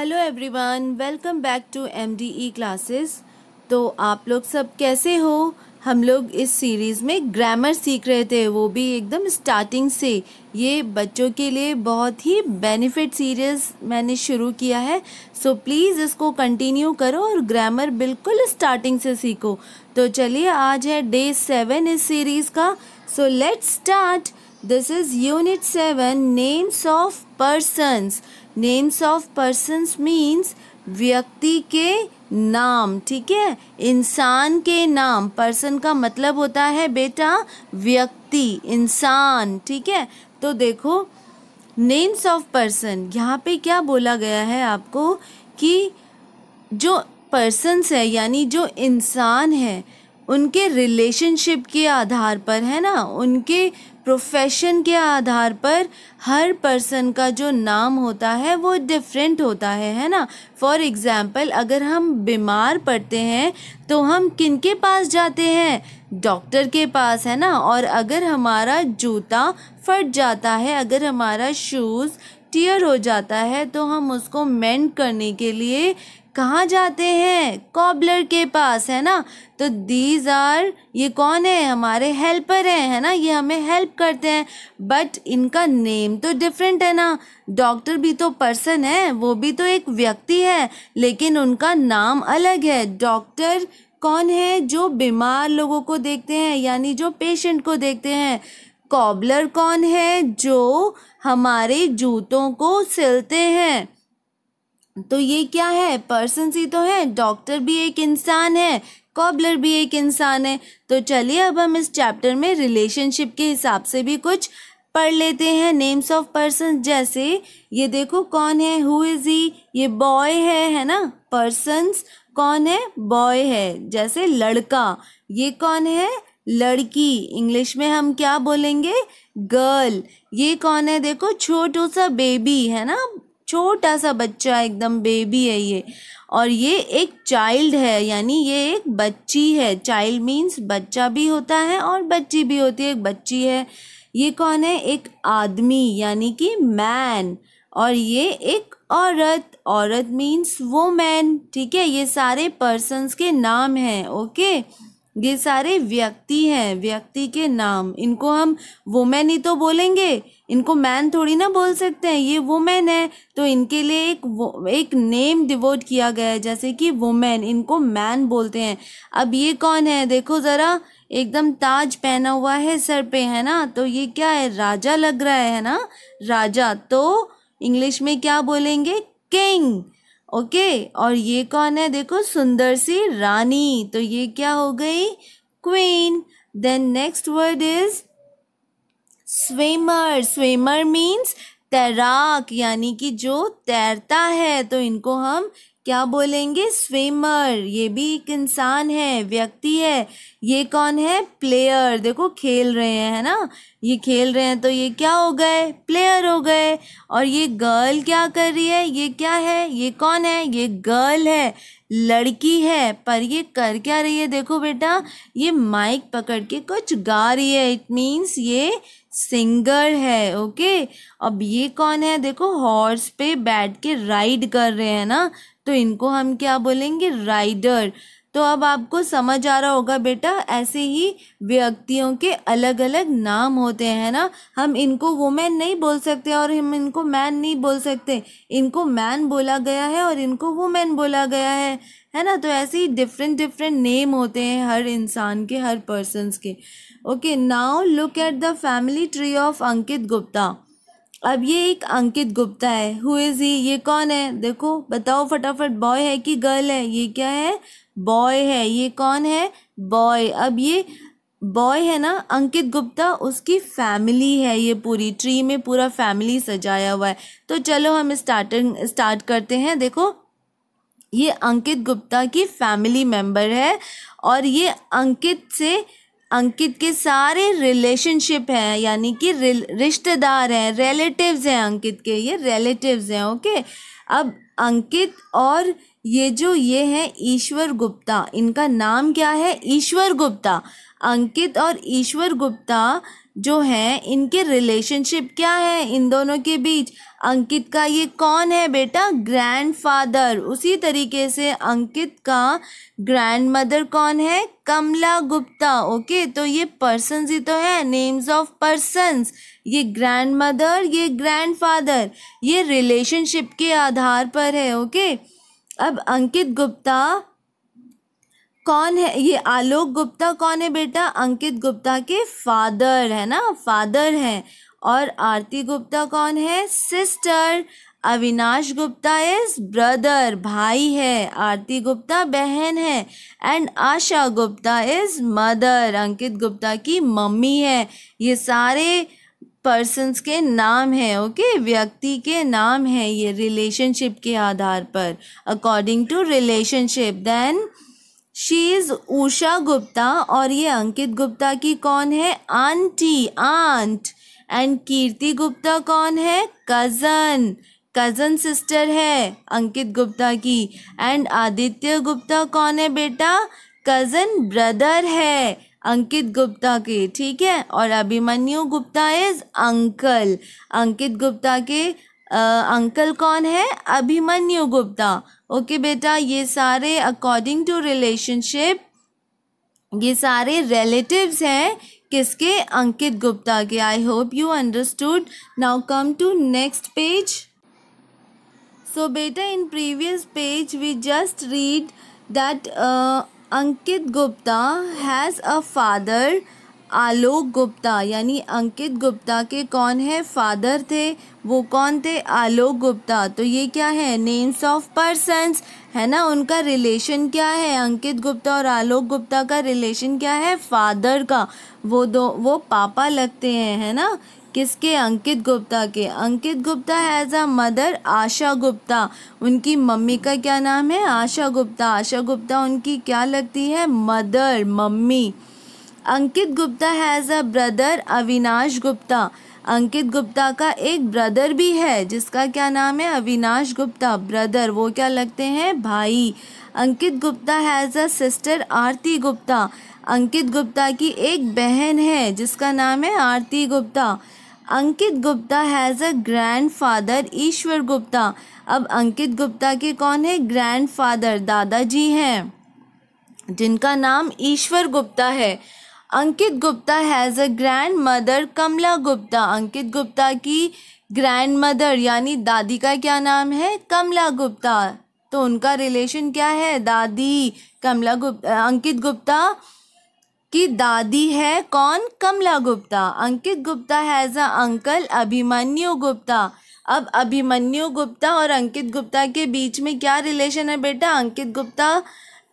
Hello everyone, welcome back to MDE classes. तो आप लोग सब कैसे हो? हम लोग इस सीरीज़ में ग्रामर सीख रहे थे, वो भी एकदम स्टार्टिंग से। ये बच्चों के लिए बहुत ही बेनिफिट सीरीज़ मैंने शुरू किया है, सो प्लीज़ इसको कंटिन्यू करो और ग्रामर बिल्कुल स्टार्टिंग से सीखो। तो चलिए, आज है डे 7 इस सीरीज़ का, so let's start. This is unit 7, names of persons. Names of persons means व्यक्ति के नाम, ठीक है। इंसान के नाम, पर्सन का मतलब होता है बेटा व्यक्ति, इंसान, ठीक है। तो देखो, नेम्स ऑफ पर्सन, यहाँ पे क्या बोला गया है आपको कि जो पर्सन्स है यानी जो इंसान है, उनके रिलेशनशिप के आधार पर, है ना, उनके प्रोफेशन के आधार पर हर पर्सन का जो नाम होता है वो डिफरेंट होता है ना। फॉर एग्ज़ाम्पल, अगर हम बीमार पड़ते हैं तो हम किन के पास जाते हैं? डॉक्टर के पास, है ना। और अगर हमारा जूता फट जाता है, अगर हमारा शूज़ टियर हो जाता है, तो हम उसको मेंड करने के लिए कहाँ जाते हैं? कॉबलर के पास, है ना। तो दीज आर, ये कौन है? हमारे हेल्पर हैं, है ना, ये हमें हेल्प करते हैं, बट इनका नेम तो डिफरेंट है ना। डॉक्टर भी तो पर्सन है, वो भी तो एक व्यक्ति है, लेकिन उनका नाम अलग है। डॉक्टर कौन है? जो बीमार लोगों को देखते हैं, यानी जो पेशेंट को देखते हैं। कॉबलर कौन है? जो हमारे जूतों को सिलते हैं। तो ये क्या है? पर्सन ही तो है। डॉक्टर भी एक इंसान है, कॉबलर भी एक इंसान है। तो चलिए, अब हम इस चैप्टर में रिलेशनशिप के हिसाब से भी कुछ पढ़ लेते हैं नेम्स ऑफ पर्सन। जैसे ये देखो, कौन है? Who is he? ये बॉय है ना। पर्सन्स कौन है? बॉय है। जैसे लड़का, ये कौन है? लड़की। इंग्लिश में हम क्या बोलेंगे? गर्ल। ये कौन है? देखो, छोटू सा बेबी, है ना, छोटा सा बच्चा, एकदम बेबी है ये। और ये एक चाइल्ड है, यानी ये एक बच्ची है। चाइल्ड मीन्स बच्चा भी होता है और बच्ची भी होती है, एक बच्ची है। ये कौन है? एक आदमी, यानी कि मैन। और ये एक औरत, औरत मीन्स वुमेन, ठीक है। ये सारे पर्सन्स के नाम हैं, ओके। ये सारे व्यक्ति हैं, व्यक्ति के नाम। इनको हम वुमेन ही तो बोलेंगे, इनको मैन थोड़ी ना बोल सकते हैं। ये वुमेन है, तो इनके लिए एक नेम डिवोट किया गया है, जैसे कि वुमेन, इनको मैन बोलते हैं। अब ये कौन है? देखो ज़रा, एकदम ताज पहना हुआ है सर पे, है ना। तो ये क्या है? राजा लग रहा है ना, राजा। तो इंग्लिश में क्या बोलेंगे? King, okay. और ये कौन है? देखो, सुंदर सी रानी। तो ये क्या हो गई? Queen. Then next word is swimmer. Swimmer means तैराक, यानी कि जो तैरता है। तो इनको हम क्या बोलेंगे? स्विमर। ये भी एक इंसान है, व्यक्ति है। ये कौन है? प्लेयर। देखो, खेल रहे हैं, है ना, ये खेल रहे हैं, तो ये क्या हो गए? प्लेयर हो गए। और ये गर्ल क्या कर रही है? ये क्या है? ये कौन है? ये गर्ल है, लड़की है। पर ये कर क्या रही है? देखो बेटा, ये माइक पकड़ के कुछ गा रही है, इट मीन्स ये सिंगर है, ओके। अब ये कौन है? देखो, हॉर्स पे बैठ के राइड कर रहे हैं ना, तो इनको हम क्या बोलेंगे? राइडर। तो अब आपको समझ आ रहा होगा बेटा, ऐसे ही व्यक्तियों के अलग अलग नाम होते हैं ना। हम इनको वुमेन नहीं बोल सकते और हम इनको मैन नहीं बोल सकते। इनको मैन बोला गया है और इनको वुमेन बोला गया है ना। तो ऐसे ही डिफरेंट डिफरेंट नेम होते हैं हर इंसान के, हर पर्सन्स के, okay. Now look at the family tree of Ankit Gupta. अब ये एक अंकित गुप्ता है। Who is he? ये कौन है? देखो, बताओ फटाफट, बॉय है कि गर्ल है? ये क्या है? बॉय है। ये कौन है? बॉय। अब ये बॉय है ना, अंकित गुप्ता, उसकी फैमिली है, ये पूरी ट्री में पूरा फैमिली सजाया हुआ है। तो चलो हम स्टार्ट करते हैं। देखो, ये अंकित गुप्ता की फैमिली मेंबर है और ये अंकित के सारे रिलेशनशिप हैं, यानी कि रिश्तेदार हैं, रिलेटिव्स हैं अंकित के, ये रिलेटिव्स हैं, ओके। अब अंकित और ये हैं ईश्वर गुप्ता, इनका नाम क्या है? ईश्वर गुप्ता। अंकित और ईश्वर गुप्ता जो हैं इनके रिलेशनशिप क्या है इन दोनों के बीच। अंकित का ये कौन है बेटा, ग्रैंडफादर। उसी तरीके से अंकित का ग्रैंडमदर कौन है, कमला गुप्ता। ओके, तो ये पर्सन्स ही तो है, नेम्स ऑफ पर्सन्स। ये ग्रैंडमदर, ये ग्रैंडफादर, ये रिलेशनशिप के आधार पर है। ओके, अब अंकित गुप्ता कौन है, ये आलोक गुप्ता कौन है बेटा, अंकित गुप्ता के फादर है ना, फादर हैं। और आरती गुप्ता कौन है, sister. Avinash Gupta is brother, भाई है। आरती गुप्ता बहन है। And Asha Gupta is mother, Ankit Gupta की मम्मी है। ये सारे पर्सन्स के नाम हैं। ओके, व्यक्ति के नाम हैं ये रिलेशनशिप के आधार पर, according to relationship. Then she is Usha Gupta, और ये अंकित गुप्ता की कौन है, auntie, aunt. And Kirti Gupta कौन है, कज़न, कज़न सिस्टर है अंकित गुप्ता की। एंड आदित्य गुप्ता कौन है बेटा, कज़न ब्रदर है अंकित गुप्ता के, ठीक है। और अभिमन्यु गुप्ता इज अंकल, अंकित गुप्ता के अंकल कौन है, अभिमन्यु गुप्ता। ओके बेटा, ये सारे अकॉर्डिंग टू रिलेशनशिप, ये सारे रिलेटिव्स हैं किसके, अंकित गुप्ता के। I hope you understood. Now come to next page. So beta, in previous page we just read that Ankit Gupta has a father, Alok Gupta. यानी अंकित गुप्ता के कौन है, फादर थे, वो कौन थे, आलोक गुप्ता। तो ये क्या है, नेम्स ऑफ पर्सन्स है ना। उनका रिलेशन क्या है, अंकित गुप्ता और आलोक गुप्ता का रिलेशन क्या है, फादर का। वो पापा लगते हैं, है ना, किसके, अंकित गुप्ता के। अंकित गुप्ता हैज़ अ मदर, आशा गुप्ता। उनकी मम्मी का क्या नाम है, आशा गुप्ता। आशा गुप्ता उनकी क्या लगती है, mother, mummy. Ankit Gupta has a brother, Avinash Gupta. Ankit Gupta का एक ब्रदर भी है जिसका क्या नाम है, अविनाश गुप्ता, ब्रदर। वो क्या लगते हैं, भाई। अंकित Gupta has a sister, Aarti Gupta. Ankit Gupta की एक बहन है जिसका नाम है Aarti Gupta. Ankit Gupta has a grandfather, ईश्वर गुप्ता। अब अंकित गुप्ता के कौन है, ग्रैंडफादर, दादाजी हैं जिनका नाम ईश्वर गुप्ता है। Ankit Gupta has a grandmother, Kamla Gupta. Ankit Gupta की ग्रैंड मदर यानी दादी का क्या नाम है, कमला गुप्ता। तो उनका रिलेशन क्या है, दादी। कमला गुप्ता, अंकित गुप्ता की दादी है कौन, Kamla Gupta. Ankit Gupta has a uncle, Abhimanyu Gupta. अब अभिमन्यु गुप्ता और अंकित गुप्ता के बीच में क्या रिलेशन है बेटा, अंकित गुप्ता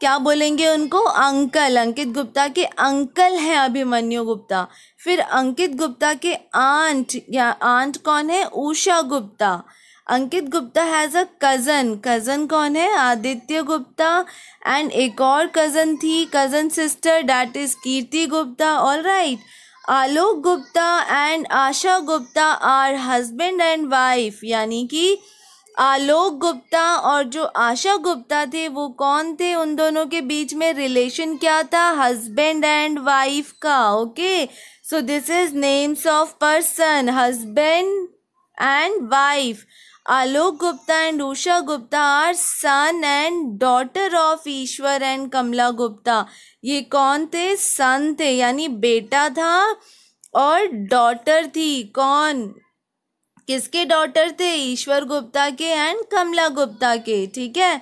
क्या बोलेंगे उनको, अंकल। अंकित गुप्ता के अंकल हैं अभिमन्यु गुप्ता। फिर अंकित गुप्ता के आंट, या आंट कौन है, Usha Gupta. Ankit Gupta has a cousin, cousin कौन है, आदित्य गुप्ता। एंड एक और कज़न थी, cousin sister, that is Kirti Gupta. All right. Alok Gupta and Asha Gupta are husband and wife. यानी कि आलोक गुप्ता और जो आशा गुप्ता थे वो कौन थे, उन दोनों के बीच में रिलेशन क्या था, हस्बैंड एंड वाइफ का। Okay, so this is names of person, husband and wife. Alok Gupta and Usha Gupta are son and daughter of Ishwar and Kamla Gupta. ये कौन थे, सन थे यानी बेटा था, और डॉटर थी, कौन, किसके डॉटर थे, ईश्वर गुप्ता के एंड कमला गुप्ता के, ठीक है।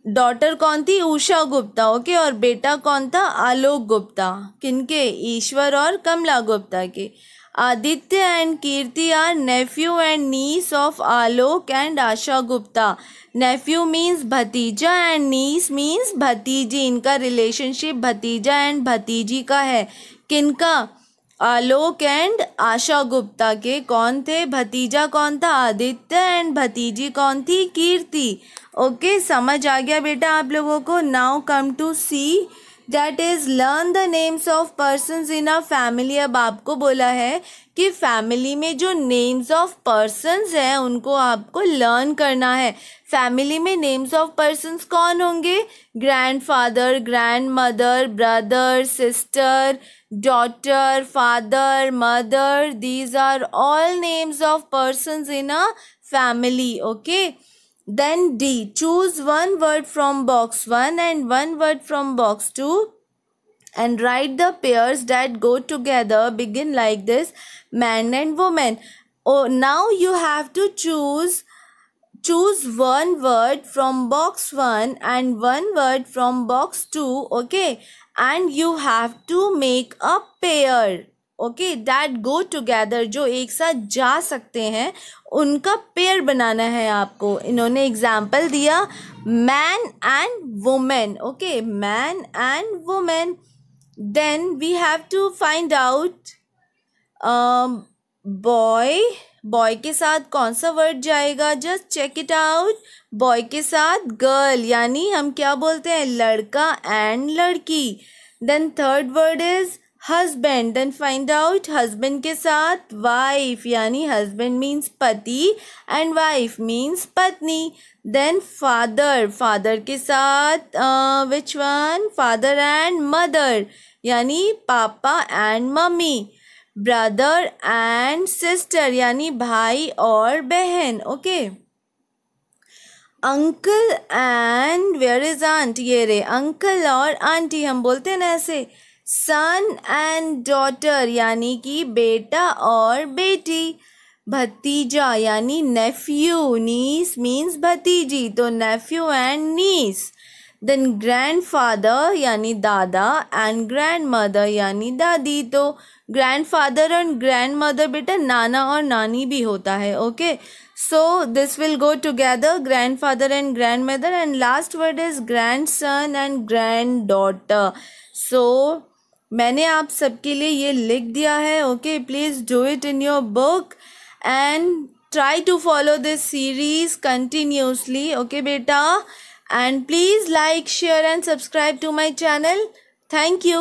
डॉटर कौन थी, उषा गुप्ता, ओके। और बेटा कौन था, आलोक गुप्ता, किनके, ईश्वर और कमला गुप्ता के। Aditya and Kirti are nephew and niece of Alok and Asha Gupta. Nephew means भतीजा एंड नीस मीन्स भतीजी। इनका रिलेशनशिप भतीजा एंड भतीजी का है। किनका, आलोक एंड आशा गुप्ता के। कौन थे, भतीजा कौन था, आदित्य, एंड भतीजी कौन थी, कीर्ति। ओके, समझ आ गया बेटा आप लोगों को। Now come to see, that is learn the names of persons in a family. अब आपको बोला है कि फैमिली में जो नेम्स ऑफ पर्सन्स हैं उनको आपको लर्न करना है। फैमिली में नेम्स ऑफ पर्सन्स कौन होंगे, grandfather, grand mother, brother, sister, daughter, father, mother, these are all names of persons in a family. Okay. Then D, choose one word from box 1 and one word from box 2 and write the pairs that go together. Begin like this: man and woman. Oh, now you have to choose one word from box 1 and one word from box 2. Okay, and you have to make a pair. Okay, that go together, जो एक साथ जा सकते हैं, उनका pair बनाना है आपको. इन्होंने एग्जाम्पल दिया man and women. Okay, man and women. Then we have to find out boy. Boy के साथ कौन सा वर्ड जाएगा? Just check it out. Boy के साथ गर्ल, यानी हम क्या बोलते हैं? लड़का एंड लड़की. Then third word is husband. Then find out husband के साथ वाइफ, यानी हस्बैंड मीन्स पति एंड वाइफ मीन्स पत्नी. Then father. फादर के साथ which one? Father and mother, यानी पापा एंड मम्मी. ब्रदर एंड सिस्टर, यानी भाई और बहन. Okay. Uncle and where is aunt? ये रे अंकल और आंटी, हम बोलते हैं ना ऐसे. सन एंड डॉटर, यानी कि बेटा और बेटी. भतीजा यानी नेफ्यू. नीस मीन्स भतीजी, तो nephew and niece. Then grandfather यानी दादा एंड ग्रैंडमदर यानी दादी. तो ग्रैंडफादर एंड ग्रैंडमदर बेटा नाना और नानी भी होता है. Okay, so this will go together, grandfather and grandmother. And last word is grandson and granddaughter. So मैंने आप सबके लिए ये लिख दिया है. Okay, please do it in your book and try to follow this series continuously. Okay बेटा, and please like, share and subscribe to my channel. Thank you.